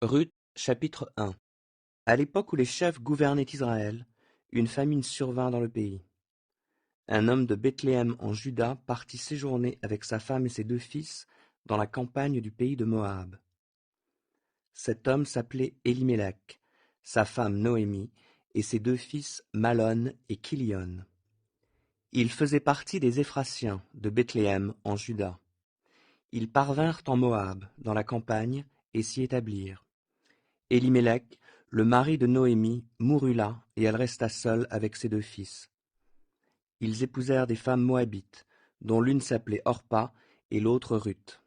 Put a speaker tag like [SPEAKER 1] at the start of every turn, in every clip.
[SPEAKER 1] Ruth, chapitre 1. À l'époque où les chefs gouvernaient Israël, une famine survint dans le pays. Un homme de Bethléem en Juda partit séjourner avec sa femme et ses 2 fils dans la campagne du pays de Moab. Cet homme s'appelait Élimélec, sa femme Noémie, et ses 2 fils Malon et Kilion. Ils faisaient partie des Éphratiens de Bethléem en Juda. Ils parvinrent en Moab, dans la campagne, et s'y établirent. Élimélec, le mari de Noémie, mourut là, et elle resta seule avec ses 2 fils. Ils épousèrent des femmes moabites, dont l'une s'appelait Orpa et l'autre Ruth.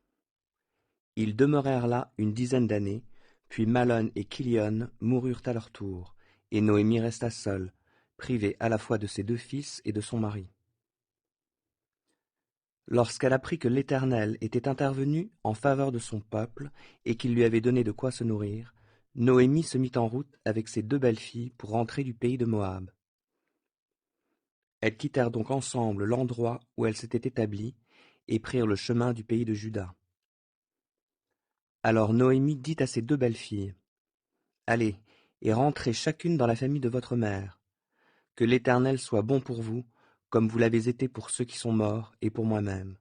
[SPEAKER 1] Ils demeurèrent là une dizaine d'années, puis Malon et Kilion moururent à leur tour, et Noémie resta seule, privée à la fois de ses 2 fils et de son mari. Lorsqu'elle apprit que l'Éternel était intervenu en faveur de son peuple et qu'il lui avait donné de quoi se nourrir, Noémie se mit en route avec ses 2 belles-filles pour rentrer du pays de Moab. Elles quittèrent donc ensemble l'endroit où elles s'étaient établies et prirent le chemin du pays de Juda. Alors Noémie dit à ses 2 belles-filles, « Allez, et rentrez chacune dans la famille de votre mère. Que l'Éternel soit bon pour vous, comme vous l'avez été pour ceux qui sont morts et pour moi-même.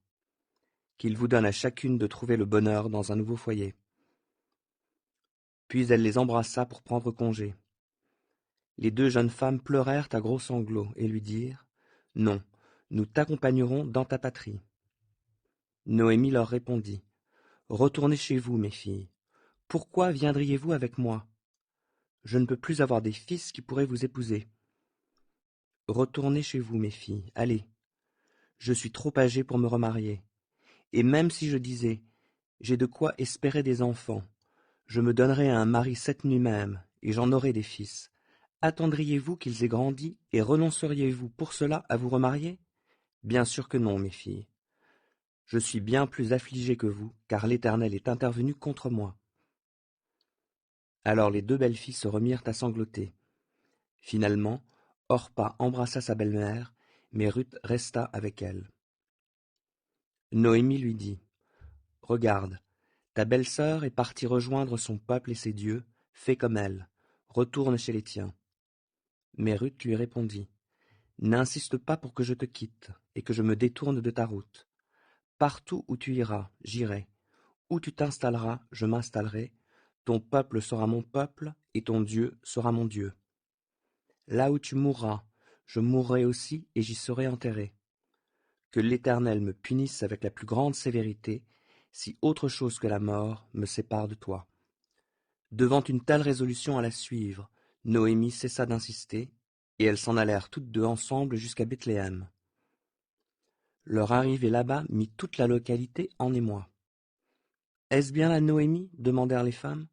[SPEAKER 1] Qu'il vous donne à chacune de trouver le bonheur dans un nouveau foyer. » Puis elle les embrassa pour prendre congé. Les 2 jeunes femmes pleurèrent à gros sanglots et lui dirent, « Non, nous t'accompagnerons dans ta patrie. » Noémie leur répondit, « Retournez chez vous, mes filles. Pourquoi viendriez-vous avec moi? Je ne peux plus avoir des fils qui pourraient vous épouser. Retournez chez vous, mes filles, allez. Je suis trop âgée pour me remarier. Et même si je disais, j'ai de quoi espérer des enfants, je me donnerais à un mari cette nuit même, et j'en aurais des fils. Attendriez-vous qu'ils aient grandi, et renonceriez-vous pour cela à vous remarier? Bien sûr que non, mes filles. Je suis bien plus affligée que vous, car l'Éternel est intervenu contre moi. » Alors les 2 belles-filles se remirent à sangloter. Finalement, Orpa embrassa sa belle-mère, mais Ruth resta avec elle. Noémie lui dit, « Regarde, ta belle-sœur est partie rejoindre son peuple et ses dieux, fais comme elle, retourne chez les tiens. » Mais Ruth lui répondit, « N'insiste pas pour que je te quitte et que je me détourne de ta route. Partout où tu iras, j'irai. Où tu t'installeras, je m'installerai. Ton peuple sera mon peuple et ton Dieu sera mon Dieu. Là où tu mourras, je mourrai aussi et j'y serai enterré. Que l'Éternel me punisse avec la plus grande sévérité, si autre chose que la mort me sépare de toi. » Devant une telle résolution à la suivre, Noémie cessa d'insister, et elles s'en allèrent toutes 2 ensemble jusqu'à Bethléem. Leur arrivée là-bas mit toute la localité en émoi. « Est-ce bien la Noémie ? Demandèrent les femmes.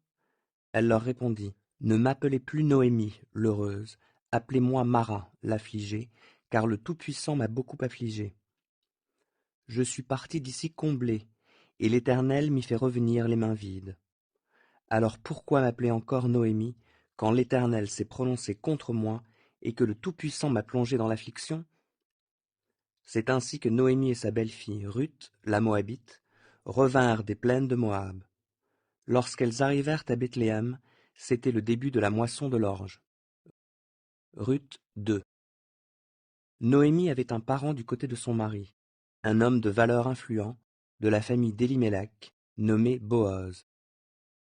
[SPEAKER 1] Elle leur répondit, « Ne m'appelez plus Noémie, l'heureuse, appelez-moi Mara, l'affligée, car le Tout-Puissant m'a beaucoup affligée. Je suis partie d'ici comblée, et l'Éternel m'y fait revenir les mains vides. Alors pourquoi m'appeler encore Noémie, quand l'Éternel s'est prononcé contre moi, et que le Tout-Puissant m'a plongée dans l'affliction? » C'est ainsi que Noémie et sa belle-fille, Ruth, la Moabite, revinrent des plaines de Moab. Lorsqu'elles arrivèrent à Bethléem, c'était le début de la moisson de l'orge. Ruth 2. Noémie avait un parent du côté de son mari, un homme de valeur influent, de la famille d'Élimélec, nommé Boaz.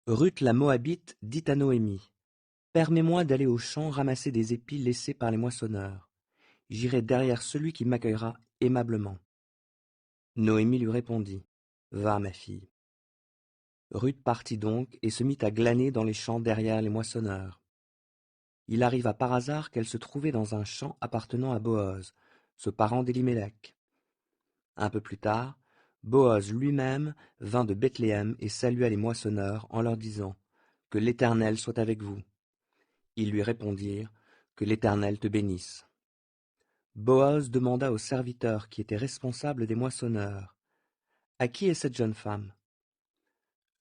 [SPEAKER 1] Ruth la Moabite dit à Noémie, « Permets-moi d'aller au champ ramasser des épis laissés par les moissonneurs. J'irai derrière celui qui m'accueillera aimablement. » Noémie lui répondit, « Va, ma fille. » Ruth partit donc et se mit à glaner dans les champs derrière les moissonneurs. Il arriva par hasard qu'elle se trouvait dans un champ appartenant à Boaz, ce parent d'Élimélec. Un peu plus tard, Boaz lui-même vint de Bethléem et salua les moissonneurs en leur disant, « Que l'Éternel soit avec vous. » Ils lui répondirent, « Que l'Éternel te bénisse. » Boaz demanda au serviteur qui était responsable des moissonneurs, « À qui est cette jeune femme ?»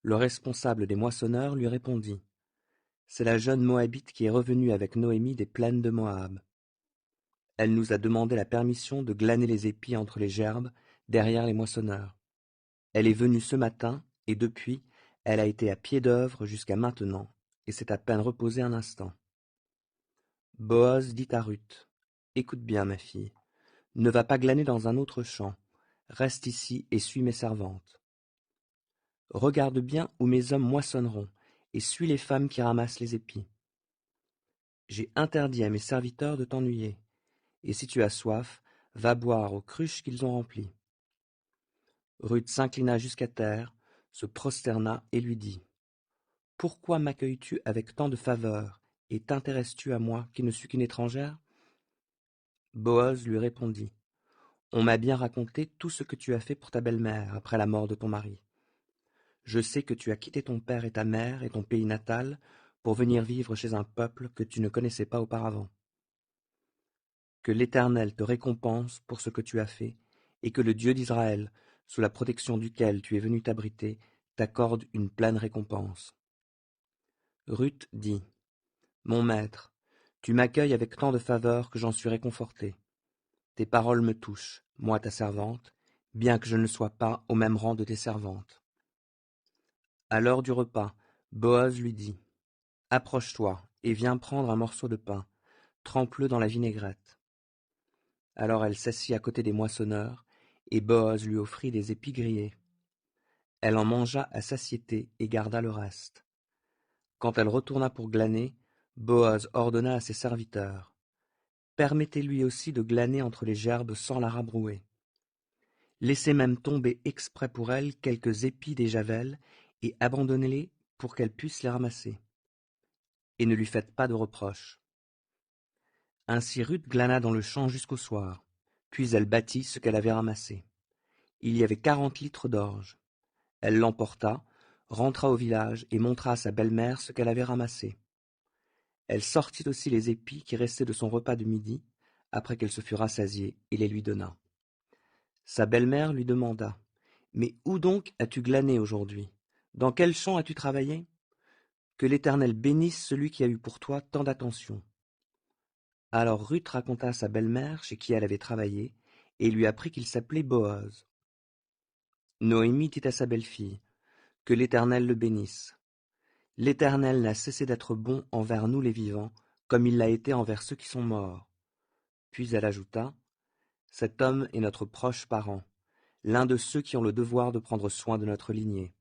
[SPEAKER 1] Le responsable des moissonneurs lui répondit, « C'est la jeune Moabite qui est revenue avec Noémie des plaines de Moab. Elle nous a demandé la permission de glaner les épis entre les gerbes, derrière les moissonneurs. Elle est venue ce matin, et depuis, Elle a été à pied d'œuvre jusqu'à maintenant, et s'est à peine reposée un instant. Boaz dit à Ruth: Écoute bien, ma fille, ne va pas glaner dans un autre champ, reste ici et suis mes servantes. Regarde bien où mes hommes moissonneront, et suis les femmes qui ramassent les épis. J'ai interdit à mes serviteurs de t'ennuyer, et si tu as soif, va boire aux cruches qu'ils ont remplies. Ruth s'inclina jusqu'à terre, se prosterna et lui dit: Pourquoi m'accueilles-tu avec tant de faveur, et t'intéresses-tu à moi qui ne suis qu'une étrangère? Boaz lui répondit: On m'a bien raconté tout ce que tu as fait pour ta belle-mère après la mort de ton mari. Je sais que tu as quitté ton père et ta mère et ton pays natal pour venir vivre chez un peuple que tu ne connaissais pas auparavant. Que l'Éternel te récompense pour ce que tu as fait, et que le Dieu d'Israël, sous la protection duquel tu es venu t'abriter, t'accorde une pleine récompense. Ruth dit: Mon maître, tu m'accueilles avec tant de faveur que j'en suis réconforté. Tes paroles me touchent, moi ta servante, bien que je ne sois pas au même rang de tes servantes. À l'heure du repas, Boaz lui dit: Approche-toi et viens prendre un morceau de pain, trempe-le dans la vinaigrette. Alors elle s'assit à côté des moissonneurs, et Boaz lui offrit des épis grillés. Elle en mangea à satiété et garda le reste. Quand elle retourna pour glaner, Boaz ordonna à ses serviteurs: Permettez-lui aussi de glaner entre les gerbes sans la rabrouer. Laissez même tomber exprès pour elle quelques épis des javelles, et abandonnez-les pour qu'elle puisse les ramasser. Et ne lui faites pas de reproches. Ainsi Ruth glana dans le champ jusqu'au soir, puis elle battit ce qu'elle avait ramassé. Il y avait 40 litres d'orge. Elle l'emporta, rentra au village et montra à sa belle-mère ce qu'elle avait ramassé. Elle sortit aussi les épis qui restaient de son repas de midi, après qu'elle se fut rassasiée, et les lui donna. Sa belle-mère lui demanda: Mais où donc as-tu glané aujourd'hui? Dans quel champ as-tu travaillé? Que l'Éternel bénisse celui qui a eu pour toi tant d'attention. Alors Ruth raconta à sa belle-mère chez qui elle avait travaillé, et lui apprit qu'il s'appelait Boaz. Noémie dit à sa belle-fille: Que l'Éternel le bénisse. L'Éternel n'a cessé d'être bon envers nous les vivants, comme il l'a été envers ceux qui sont morts. Puis elle ajouta: Cet homme est notre proche parent, l'un de ceux qui ont le devoir de prendre soin de notre lignée.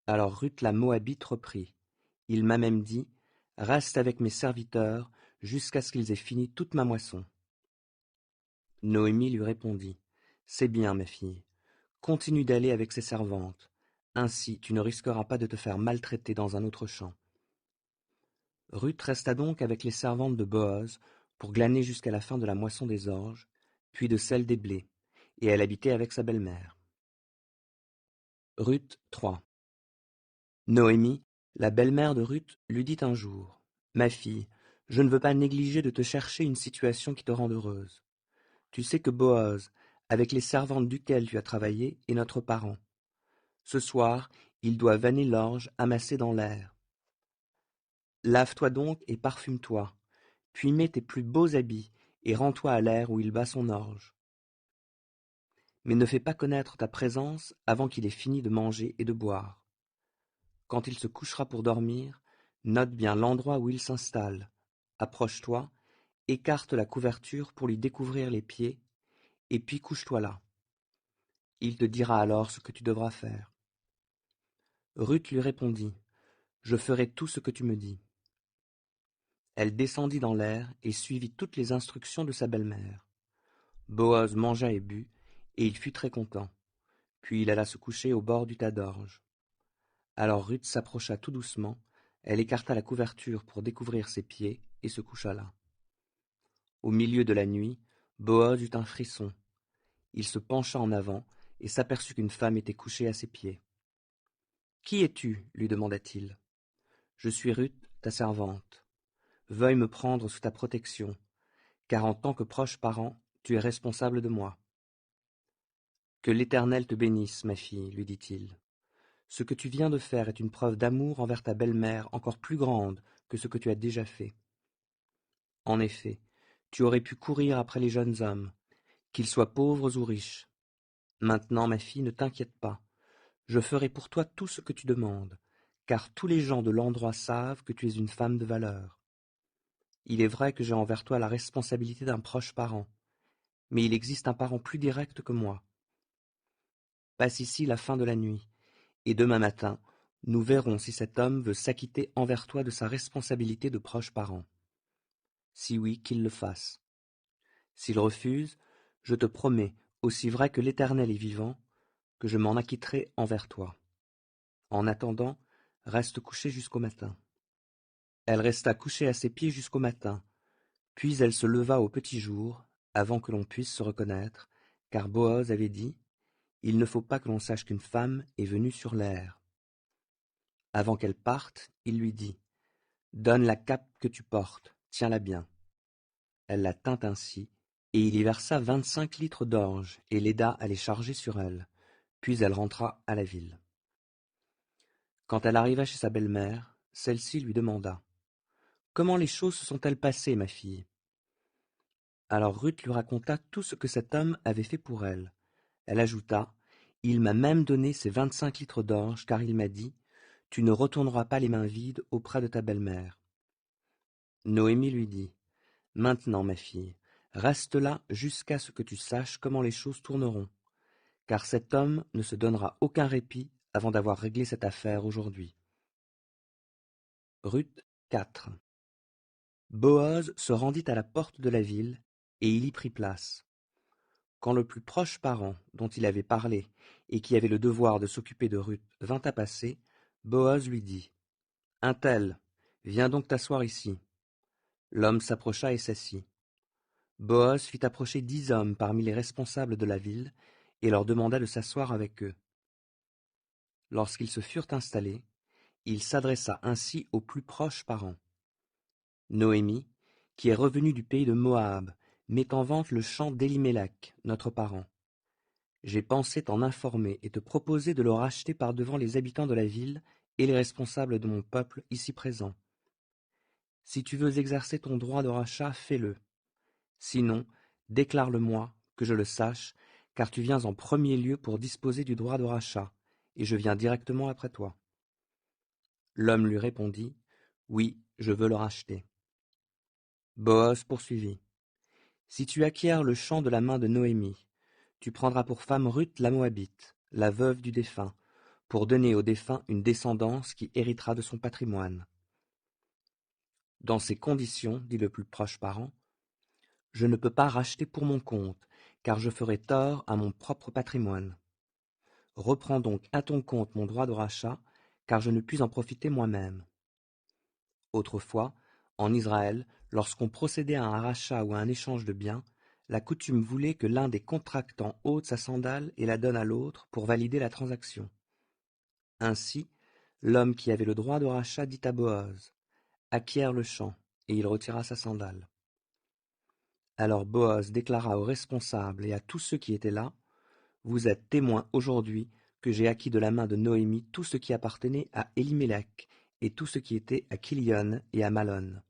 [SPEAKER 1] Alors Ruth la Moabite reprit: Il m'a même dit: Reste avec mes serviteurs jusqu'à ce qu'ils aient fini toute ma moisson. Noémie lui répondit: C'est bien, ma fille, continue d'aller avec ces servantes, ainsi tu ne risqueras pas de te faire maltraiter dans un autre champ. Ruth resta donc avec les servantes de Boaz pour glaner jusqu'à la fin de la moisson des orges, puis de celle des blés, et elle habitait avec sa belle-mère. Ruth 3. Noémie, la belle-mère de Ruth, lui dit un jour: Ma fille, je ne veux pas négliger de te chercher une situation qui te rende heureuse. Tu sais que Boaz, avec les servantes duquel tu as travaillé, est notre parent. Ce soir, il doit vanner l'orge amassée dans l'air. Lave-toi donc et parfume-toi, puis mets tes plus beaux habits, et rends-toi à l'air où il bat son orge. Mais ne fais pas connaître ta présence avant qu'il ait fini de manger et de boire. Quand il se couchera pour dormir, note bien l'endroit où il s'installe. Approche-toi, écarte la couverture pour lui découvrir les pieds, et puis couche-toi là. Il te dira alors ce que tu devras faire. Ruth lui répondit: Je ferai tout ce que tu me dis. Elle descendit dans l'air et suivit toutes les instructions de sa belle-mère. Boaz mangea et but, et il fut très content. Puis il alla se coucher au bord du tas d'orge. Alors Ruth s'approcha tout doucement, elle écarta la couverture pour découvrir ses pieds, et se coucha là. Au milieu de la nuit, Boaz eut un frisson. Il se pencha en avant, et s'aperçut qu'une femme était couchée à ses pieds. Qui es-tu? Lui demanda-t-il. Je suis Ruth, ta servante. Veuille me prendre sous ta protection, car en tant que proche parent, tu es responsable de moi. Que l'Éternel te bénisse, ma fille, lui dit-il. Ce que tu viens de faire est une preuve d'amour envers ta belle-mère encore plus grande que ce que tu as déjà fait. En effet, tu aurais pu courir après les jeunes hommes, qu'ils soient pauvres ou riches. Maintenant, ma fille, ne t'inquiète pas. Je ferai pour toi tout ce que tu demandes, car tous les gens de l'endroit savent que tu es une femme de valeur. Il est vrai que j'ai envers toi la responsabilité d'un proche parent, mais il existe un parent plus direct que moi. Passe ici la fin de la nuit, et demain matin, nous verrons si cet homme veut s'acquitter envers toi de sa responsabilité de proche parent. Si oui, qu'il le fasse. S'il refuse, je te promets, aussi vrai que l'Éternel est vivant, que je m'en acquitterai envers toi. En attendant, reste couchée jusqu'au matin. Elle resta couchée à ses pieds jusqu'au matin, puis elle se leva au petit jour, avant que l'on puisse se reconnaître, car Boaz avait dit, « Il ne faut pas que l'on sache qu'une femme est venue sur l'aire. » Avant qu'elle parte, il lui dit, « Donne la cape que tu portes, tiens-la bien. » Elle la tint ainsi, et il y versa 25 litres d'orge, et l'aida à les charger sur elle. Puis elle rentra à la ville. Quand elle arriva chez sa belle-mère, celle-ci lui demanda, « Comment les choses se sont-elles passées, ma fille ?» Alors Ruth lui raconta tout ce que cet homme avait fait pour elle. Elle ajouta, « Il m'a même donné ses 25 litres d'orge, car il m'a dit, « Tu ne retourneras pas les mains vides auprès de ta belle-mère. » Noémie lui dit, « Maintenant, ma fille, reste là jusqu'à ce que tu saches comment les choses tourneront, car cet homme ne se donnera aucun répit avant d'avoir réglé cette affaire aujourd'hui. » Ruth 4. Boaz se rendit à la porte de la ville, et il y prit place. Quand le plus proche parent, dont il avait parlé, et qui avait le devoir de s'occuper de Ruth, vint à passer, Boaz lui dit, « Un tel, viens donc t'asseoir ici. » L'homme s'approcha et s'assit. Boaz fit approcher 10 hommes parmi les responsables de la ville, et leur demanda de s'asseoir avec eux. Lorsqu'ils se furent installés, il s'adressa ainsi au plus proche parent. Noémie, qui est revenue du pays de Moab, met en vente le champ d'Élimélec, notre parent. J'ai pensé t'en informer et te proposer de le racheter par devant les habitants de la ville et les responsables de mon peuple ici présents. Si tu veux exercer ton droit de rachat, fais-le. Sinon, déclare-le-moi, que je le sache, car tu viens en premier lieu pour disposer du droit de rachat, et je viens directement après toi. L'homme lui répondit, « Oui, je veux le racheter. » Boaz poursuivit, « Si tu acquiers le champ de la main de Noémie, tu prendras pour femme Ruth la Moabite, la veuve du défunt, pour donner au défunt une descendance qui héritera de son patrimoine. » Dans ces conditions, dit le plus proche parent, je ne peux pas racheter pour mon compte, car je ferai tort à mon propre patrimoine. Reprends donc à ton compte mon droit de rachat, car je ne puis en profiter moi-même. Autrefois, en Israël, lorsqu'on procédait à un rachat ou à un échange de biens, la coutume voulait que l'un des contractants ôte sa sandale et la donne à l'autre pour valider la transaction. Ainsi, l'homme qui avait le droit de rachat dit à Boaz, « Acquiers le champ », et il retira sa sandale. Alors Boaz déclara aux responsables et à tous ceux qui étaient là, « Vous êtes témoins aujourd'hui que j'ai acquis de la main de Noémie tout ce qui appartenait à Élimélec et tout ce qui était à Kilion et à Malon.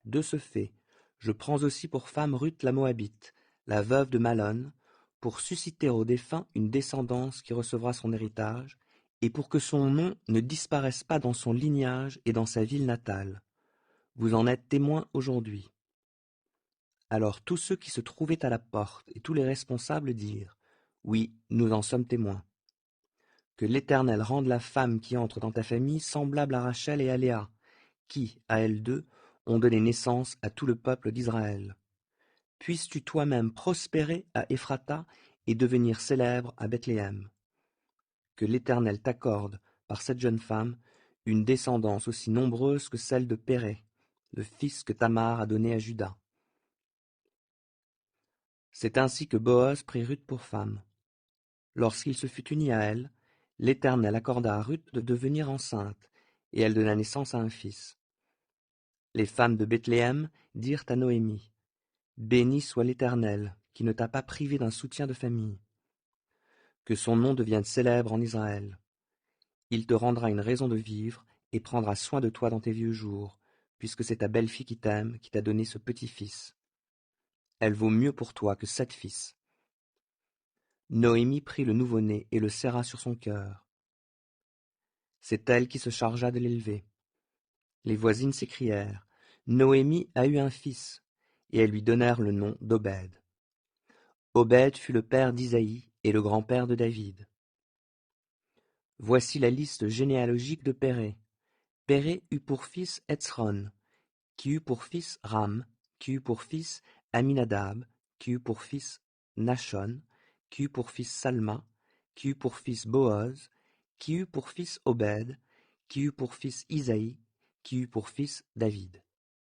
[SPEAKER 1] De ce fait, je prends aussi pour femme Ruth la Moabite, la veuve de Malon, pour susciter au défunt une descendance qui recevra son héritage, et pour que son nom ne disparaisse pas dans son lignage et dans sa ville natale. Vous en êtes témoins aujourd'hui. » Alors tous ceux qui se trouvaient à la porte et tous les responsables dirent, « Oui, nous en sommes témoins. » Que l'Éternel rende la femme qui entre dans ta famille semblable à Rachel et à Léa, qui, à elles deux, ont donné naissance à tout le peuple d'Israël. Puisses-tu toi-même prospérer à Ephrata et devenir célèbre à Bethléem. Que l'Éternel t'accorde, par cette jeune femme, une descendance aussi nombreuse que celle de Péré, le fils que Tamar a donné à Juda. C'est ainsi que Boaz prit Ruth pour femme. Lorsqu'il se fut uni à elle, l'Éternel accorda à Ruth de devenir enceinte, et elle donna naissance à un fils. Les femmes de Bethléem dirent à Noémie, « Béni soit l'Éternel, qui ne t'a pas privé d'un soutien de famille. Que son nom devienne célèbre en Israël. Il te rendra une raison de vivre et prendra soin de toi dans tes vieux jours, puisque c'est ta belle-fille qui t'aime, qui t'a donné ce petit-fils. Elle vaut mieux pour toi que 7 fils. » Noémie prit le nouveau-né et le serra sur son cœur. C'est elle qui se chargea de l'élever. Les voisines s'écrièrent: Noémie a eu un fils, et elles lui donnèrent le nom d'Obed. Obed fut le père d'Isaïe et le grand-père de David. Voici la liste généalogique de Péré. Péré eut pour fils Hetzron, qui eut pour fils Ram, qui eut pour fils Aminadab, qui eut pour fils Nachon, qui eut pour fils Salma, qui eut pour fils Boaz, qui eut pour fils Obed, qui eut pour fils Isaïe, qui eut pour fils David.